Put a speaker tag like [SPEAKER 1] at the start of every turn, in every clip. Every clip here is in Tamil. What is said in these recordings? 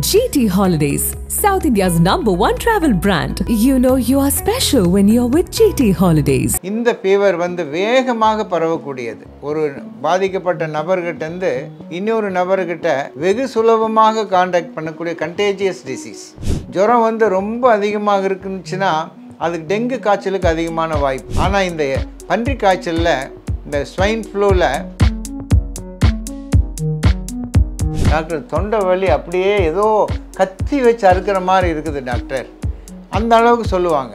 [SPEAKER 1] GT Holidays, South India's #1 travel brand. You know you are special when you're with GT Holidays.
[SPEAKER 2] இந்த ஃபீவர் வேகமாக பரவக்கூடியது. ஒரு பாதிக்கப்பட்ட நபர்கிட்ட இருந்து இன்னொரு நபர்கிட்ட வெகு சுலபமாக கான்டாக்ட் பண்ணக்கூடிய கண்டேஜியஸ் டிசீஸ். ஜுரம் ரொம்ப அதிகமாக இருக்குச்சுன்னா அதுக்கு டெங்கு காய்ச்சலுக்கு அதிகமான வாய்ப்பு. ஆனால் இந்த பன்றி காய்ச்சலில் இந்த ஸ்வைன் ஃப்ளூவில் டாக்டர் தொண்டை வலி அப்படியே ஏதோ கத்தி வச்சு அறுக்கிற மாதிரி இருக்குது டாக்டர், அந்த அளவுக்கு சொல்லுவாங்க.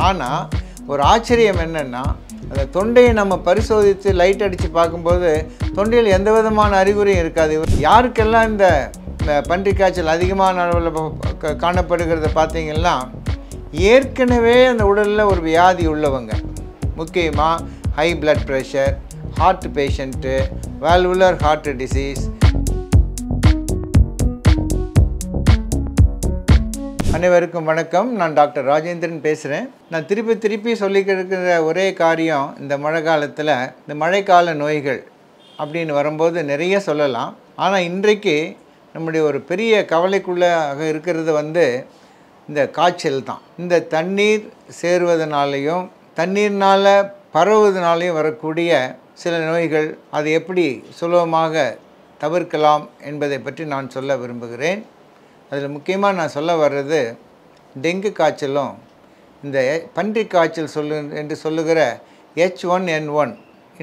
[SPEAKER 2] ஆனால் ஒரு ஆச்சரியம் என்னென்னா, அந்த தொண்டையை நம்ம பரிசோதித்து லைட் அடித்து பார்க்கும்போது தொண்டையில் எந்த விதமான அறிகுறியும் இருக்காது. யாருக்கெல்லாம் இந்த பன்றி காய்ச்சல் அதிகமான அளவில் காணப்படுகிறத பார்த்தீங்கன்னா, ஏற்கனவே அந்த உடலில் ஒரு வியாதி உள்ளவங்க, முக்கியமாக high blood pressure, heart patient, valvular heart disease. அனைவருக்கும் வணக்கம். நான் டாக்டர் ராஜேந்திரன் பேசுகிறேன். நான் திருப்பி சொல்லிக்கிற ஒரே காரியம், இந்த மழை காலத்தில் இந்த மழைக்கால நோய்கள் அப்படின்னு வரும்போது நிறைய சொல்லலாம். ஆனால் இன்றைக்கு நம்முடைய ஒரு பெரிய கவலைக்குள்ளாக இருக்கிறது இந்த காய்ச்சல் தான். இந்த தண்ணீர் சேருவதனாலையும் தண்ணீர்னால் பரவுவதனாலையும் வரக்கூடிய சில நோய்கள், அதை எப்படி சுலபமாக தவிர்க்கலாம் என்பதை பற்றி நான் சொல்ல விரும்புகிறேன். அதில் முக்கியமாக நான் சொல்ல வர்றது டெங்கு காய்ச்சலும் இந்த பன்றி காய்ச்சல் என்று சொல்லுகிற H1N1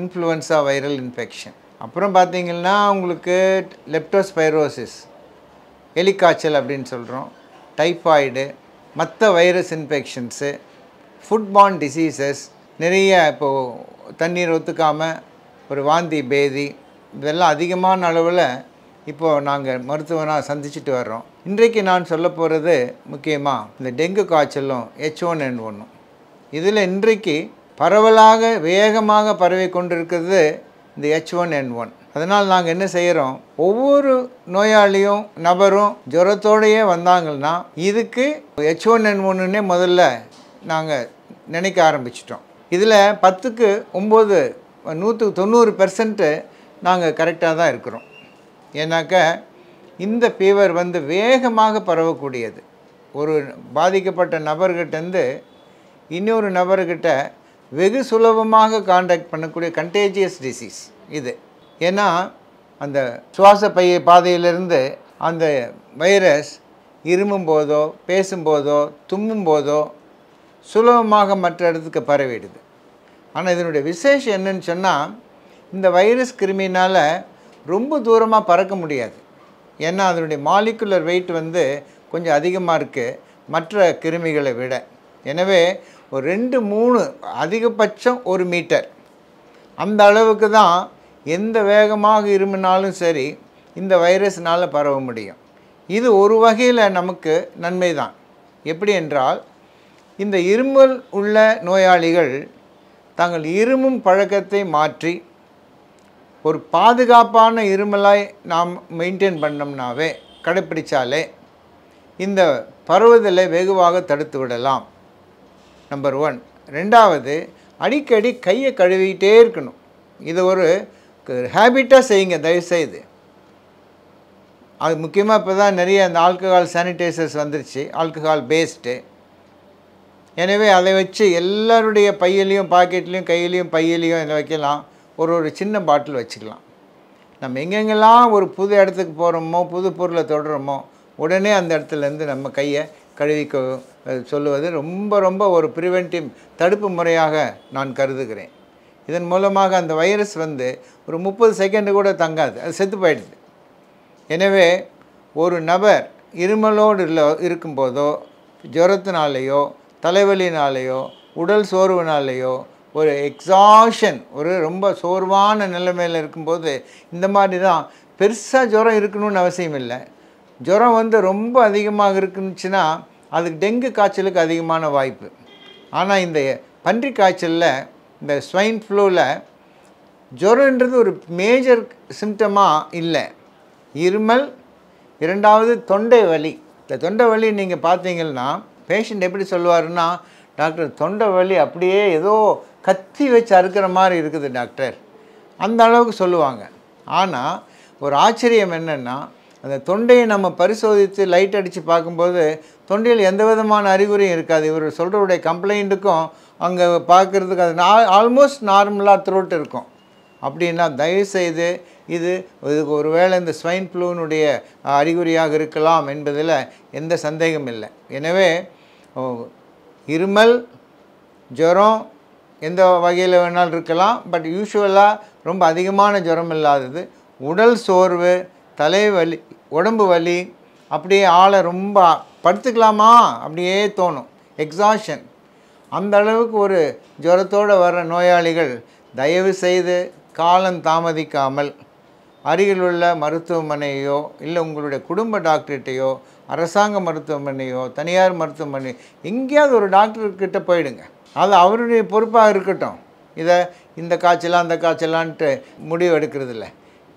[SPEAKER 2] இன்ஃப்ளூயன்ஸா வைரல் இன்ஃபெக்ஷன். அப்புறம் பார்த்திங்கன்னா உங்களுக்கு லெப்டோஸ்பைரோசிஸ், எலிக்காய்ச்சல் அப்படின்னு சொல்கிறோம், டைஃபாய்டு, மற்ற வைரஸ் இன்ஃபெக்ஷன்ஸு, ஃபுட்பார்ன் டிசீசஸ் நிறைய. இப்போது தண்ணீர் ஒத்துக்காமல் ஒரு வாந்தி பேதி, இதெல்லாம் அதிகமான அளவில் இப்போது நாங்கள் மருத்துவனாக சந்திச்சுட்டு வர்றோம். இன்றைக்கு நான் சொல்ல போகிறது முக்கியமாக இந்த டெங்கு காய்ச்சலும் H1N1. இதில் இன்றைக்கு பரவலாக வேகமாக பரவி கொண்டிருக்கிறது இந்த H1N1. அதனால் நாங்கள் என்ன செய்கிறோம், ஒவ்வொரு நோயாளியும் நபரும் ஜுரத்தோடையே வந்தாங்கன்னா இதுக்கு H1N1ன்னே முதல்ல நாங்கள் நினைக்க ஆரம்பிச்சிட்டோம். இதில் 10க்கு 9, 190% நாங்கள் கரெக்டாக தான் இருக்கிறோம். ஏன்னாக்கா இந்த ஃபீவர் வேகமாக பரவக்கூடியது. ஒரு பாதிக்கப்பட்ட நபர்கிட்டேருந்து இன்னொரு நபர்கிட்ட வெகு சுலபமாக கான்டாக்ட் பண்ணக்கூடிய கண்டேஜியஸ் டிசீஸ் இது. ஏன்னா அந்த சுவாச பாதையிலிருந்து அந்த வைரஸ் இருமும் போதோ, பேசும்போதோ, தும்மும் போதோ சுலபமாக மற்ற இடத்துக்கு பரவிடுது. ஆனால் இதனுடைய விசேஷம் என்னன்னு சொன்னால், இந்த வைரஸ் கிருமினால் ரொம்ப தூரமாக பறக்க முடியாது. ஏன்னா அதனுடைய மாலிகுலர் வெயிட் கொஞ்சம் அதிகமாக இருக்குது மற்ற கிருமிகளை விட. எனவே ஒரு 2-3 அதிகபட்சம் 1 மீட்டர் அந்த அளவுக்கு தான் எந்த வேகமாக இருமினாலும் சரி இந்த வைரஸ்னால் பரவ முடியும். இது ஒரு வகையில் நமக்கு நன்மை தான். எப்படி என்றால், இந்த இருமல் உள்ள நோயாளிகள் தங்கள் இருமும் பழக்கத்தை மாற்றி ஒரு பாதுகாப்பான இருமலாய் நாம் மெயின்டைன் பண்ணோம்னாவே, கடைப்பிடிச்சாலே இந்த பரவுதலை வெகுவாக தடுத்து விடலாம். நம்பர் 1. 2வது, அடிக்கடி கையை கழுவிக்கிட்டே இருக்கணும். இது ஒரு ஹேபிட்டாக செய்யுங்க தயவுசெய்து. அது முக்கியமாக இப்போ தான் நிறைய அந்த ஆல்கஹால் சானிடைசர்ஸ் வந்துருச்சு, ஆல்கஹால் பேஸ்டு. எனவே அதை வச்சு எல்லாருடைய பையிலையும், பாக்கெட்லேயும், கையிலையும், பையிலையும் இதை வைக்கலாம். ஒரு சின்ன பாட்டில் வச்சுக்கலாம். நம்ம எங்கெங்கெல்லாம் ஒரு புது இடத்துக்கு போகிறோமோ, புது பொருளை தொடுறோமோ, உடனே அந்த இடத்துலேருந்து நம்ம கையை கழுவிக்க சொல்லுவது ரொம்ப ஒரு ப்ரிவென்டிவ் தடுப்பு முறையாக நான் கருதுகிறேன். இதன் மூலமாக அந்த வைரஸ் ஒரு 30 செகண்டு கூட தங்காது, அது செத்து போயிடுது. எனவே ஒரு நபர் இருமலோடு இருக்கும்போதோ, ஜுரத்தினாலேயோ, தலைவலினாலேயோ, உடல் சோர்வுனாலேயோ, ஒரு எக்ஸாஷன், ஒரு ரொம்ப சோர்வான நிலைமையில் இருக்கும்போது இந்த மாதிரி தான். பெருசாக ஜுரம் இருக்கணும்னு அவசியம் இல்லை. ஜுரம் ரொம்ப அதிகமாக இருக்குச்சுன்னா அதுக்கு டெங்கு காய்ச்சலுக்கு அதிகமான வாய்ப்பு. ஆனால் இந்த பன்றி காய்ச்சலில் இந்த ஸ்வைன் ஃப்ளூவில் ஜுரன்றது ஒரு மேஜர் சிம்டமாக இல்லை. இருமல், 2வது தொண்டை வலி. இந்த தொண்டை வலி நீங்கள் பார்த்தீங்கன்னா பேஷண்ட் எப்படி சொல்லுவாருன்னா, டாக்டர் தொண்டை வலி அப்படியே ஏதோ கத்தி வச்சு அறுக்கிற மாதிரி இருக்குது டாக்டர், அந்த அளவுக்கு சொல்லுவாங்க. ஆனால் ஒரு ஆச்சரியம் என்னென்னா, அந்த தொண்டையை நம்ம பரிசோதித்து லைட் அடித்து பார்க்கும்போது தொண்டையில் எந்த விதமான அறிகுறியும் இருக்காது. இவர் சொல்கிறவுடைய கம்ப்ளைண்ட்டுக்கும் அங்கே பார்க்குறதுக்கு அது ஆல்மோஸ்ட் நார்மலாக த்ரோட் இருக்கும். அப்படின்னா தயவுசெய்து இதுக்கு ஒரு வேளை இந்த ஸ்வைன் ஃப்ளூனுடைய அறிகுறியாக இருக்கலாம் என்பதில் எந்த சந்தேகம் இல்லை. எனவே இருமல், ஜுரம் எந்த வகையில் வேணாலும் இருக்கலாம். பட் யூஷுவலாக ரொம்ப அதிகமான ஜுரம் இல்லாதது, உடல் சோர்வு, தலைவலி, உடம்பு வலி, அப்படியே ஆளை ரொம்ப படுத்துக்கலாமா அப்படியே தோணும், எக்ஸாஷன், அந்த அளவுக்கு ஒரு ஜுரத்தோடு வர்ற நோயாளிகள் தயவு செய்து காலம் தாமதிக்காமல் அருகில் உள்ள மருத்துவமனையோ இல்லை உங்களுடைய குடும்ப டாக்டர்கிட்டையோ அரசாங்க மருத்துவமனையோ தனியார் மருத்துவமனை எங்கேயாவது ஒரு டாக்டர்கிட்ட போயிடுங்க. அது அவருடைய பொறுப்பாக இருக்கட்டும். இந்த காய்ச்சலாம் அந்த காய்ச்சலான்ட்டு முடிவு எடுக்கிறதில்ல.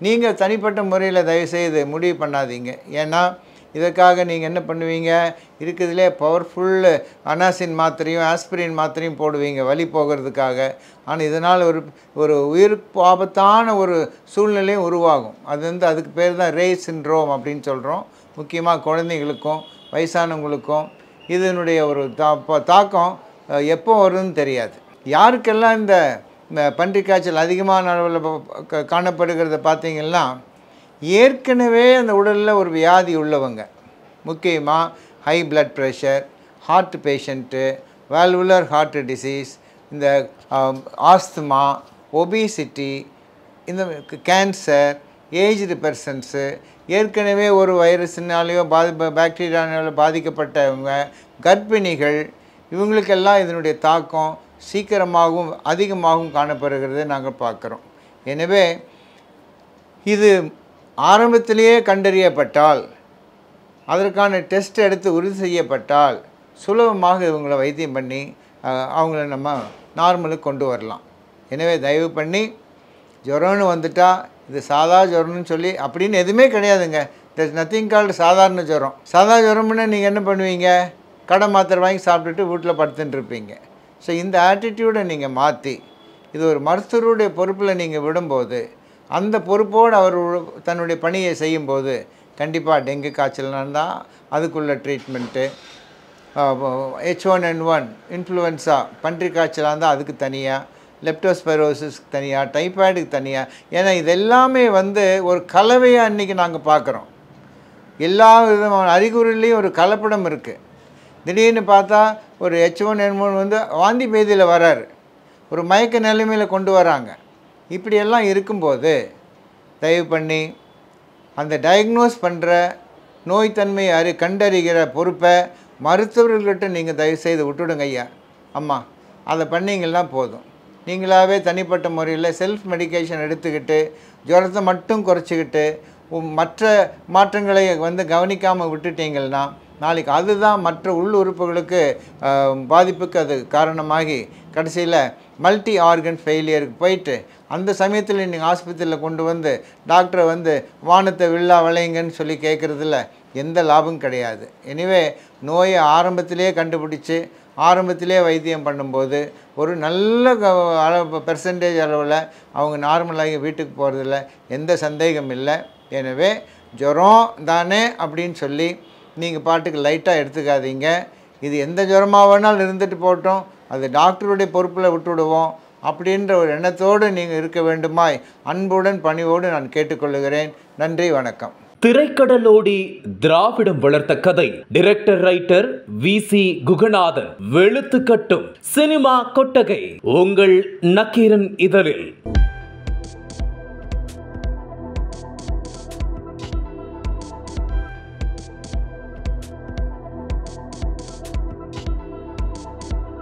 [SPEAKER 2] நீங்கள் தனிப்பட்ட முறையில் தயவுசெய்து முடிவு பண்ணாதீங்க. ஏன்னா இதற்காக நீங்கள் என்ன பண்ணுவீங்க, இருக்கிறதுலே பவர்ஃபுல் அனாசின் மாத்திரையும் ஆஸ்பிரின் மாத்திரையும் போடுவீங்க வலி போகிறதுக்காக. ஆனால் இதனால் ஒரு உயிருக்கு ஆபத்தான ஒரு சூழ்நிலையும் உருவாகும். அதுக்கு பேர் தான் ரே சிண்ட்ரோம் அப்படின்னு சொல்கிறோம். முக்கியமாக குழந்தைங்களுக்கும் வயசானவங்களுக்கும் இதனுடைய ஒரு தாக்கம் எப்போ வருதுன்னு தெரியாது. யாருக்கெல்லாம் இந்த பன்றிக் காய்ச்சல் அதிகமான அளவில் காணப்படுகிறத பார்த்தீங்கன்னா ஏற்கனவே அந்த உடலில் ஒரு வியாதி உள்ளவங்க, முக்கியமாக high blood pressure, heart patient, valvular heart disease, இந்த ஆஸ்துமா, ஒபிசிட்டி, இந்த கேன்சர், ஏஜ்டு பர்சன்ஸு, ஏற்கனவே ஒரு வைரஸினாலேயோ பாக்டீரியானாலோ பாதிக்கப்பட்டவங்க, கர்ப்பிணிகள், இவங்களுக்கெல்லாம் இதனுடைய தாக்கம் சீக்கிரமாகவும் அதிகமாகவும் காணப்படுகிறதை நாங்கள் பார்க்குறோம். எனவே இது ஆரம்பத்திலேயே கண்டறியப்பட்டால், அதற்கான டெஸ்ட் எடுத்து உறுதி செய்யப்பட்டால் சுலபமாக இவங்களை வைத்தியம் பண்ணி அவங்கள நம்ம நார்மலுக்கு கொண்டு வரலாம். எனவே தயவு பண்ணி ஜுரம்னு வந்துட்டால் இது சாதா ஜுரம்னு சொல்லி அப்படின்னு எதுவுமே கிடையாதுங்க. there's nothing called சாதாரண ஜுரம். சாதாரண ஜுரம்னா நீங்கள் என்ன பண்ணுவீங்க, கடை மாத்திரை வாங்கி சாப்பிட்டுட்டு வீட்டில் படுத்துட்டு இருப்பீங்க. ஸோ இந்த ஆட்டிடியூடை நீங்கள் மாற்றி இது ஒரு மருத்துவருடைய பொறுப்பில் நீங்கள் விடும்போது, அந்த பொறுப்போடு அவர் தன்னுடைய பணியை செய்யும்போது கண்டிப்பாக டெங்கு காய்ச்சல்னால் தான் அதுக்குள்ள ட்ரீட்மெண்ட்டு, H1N1 இன்ஃப்ளூயன்ஸா பன்றிக் காய்ச்சலாக இருந்தால் அதுக்கு தனியாக, லெப்டோஸ்பைரோசிஸ்க்கு தனியாக, டைஃபாய்டுக்கு தனியாக. ஏன்னா இதெல்லாமே ஒரு கலவையாக இன்றைக்கி நாங்கள் பார்க்குறோம். எல்லா விதமான அறிகுறிலையும் ஒரு கலப்படம் இருக்குது. திடீர்னு பார்த்தா ஒரு H1N1 வாந்தி பேதியில் வராரு, ஒரு மயக்க நிலைமையில் கொண்டு வராங்க. இப்படியெல்லாம் இருக்கும்போது தயவு பண்ணி அந்த டயக்னோஸ் பண்ணுற நோய்த்தன்மையை கண்டறிகிற பொறுப்பை மருத்துவர்கள்கிட்ட நீங்கள் தயவுசெய்து விட்டுடுங்க ஐயா அம்மா. அதை பண்ணிங்கன்னா போதும். நீங்களாகவே தனிப்பட்ட முறையில் செல்ஃப் மெடிக்கேஷன் எடுத்துக்கிட்டு ஜுரத்தை மட்டும் குறைச்சிக்கிட்டு மற்ற மாற்றங்களை கவனிக்காமல் விட்டுட்டீங்கன்னா நாளைக்கு அதுதான் மற்ற உள் உறுப்புகளுக்கு பாதிப்புக்கு அது காரணமாகி கடைசியில் மல்டி ஆர்கன் ஃபெயிலியருக்கு போயிட்டு அந்த சமயத்தில் நீங்கள் ஆஸ்பத்திரியில் கொண்டு டாக்டரை வானத்தை வில்லா வளையுங்கன்னு சொல்லி கேட்குறதுல எந்த லாபம் கிடையாது. எனவே நோயை ஆரம்பத்திலே கண்டுபிடிச்சி ஆரம்பத்திலே வைத்தியம் பண்ணும்போது ஒரு நல்ல பெர்சன்டேஜ் அளவில் அவங்க நார்மலாகி வீட்டுக்கு போகிறதில்ல எந்த சந்தேகம் இல்லை. எனவே ஜுரம் தானே அப்படின்னு சொல்லி நீங்கள் பாட்டுக்கு லைட்டாக எடுத்துக்காதீங்க. இது எந்த ஜுரமாக வேணாலும் இருந்துட்டு போட்டோம், அது டாக்டருடைய பொறுப்பில் விட்டுவிடுவோம் அப்படின்ற ஒரு எண்ணத்தோடு நீங்கள் இருக்க வேண்டுமாய் அன்புடன் பணிவோடு நான் கேட்டுக்கொள்கிறேன். நன்றி, வணக்கம்.
[SPEAKER 3] திரைக்கடலோடி திராவிடம் வளர்த்த கதை. Director writer V.C. குகநாதன். வெளுத்துக்கட்டும் சினிமா கொட்டகை உங்கள் நக்கீரன் இதழில்.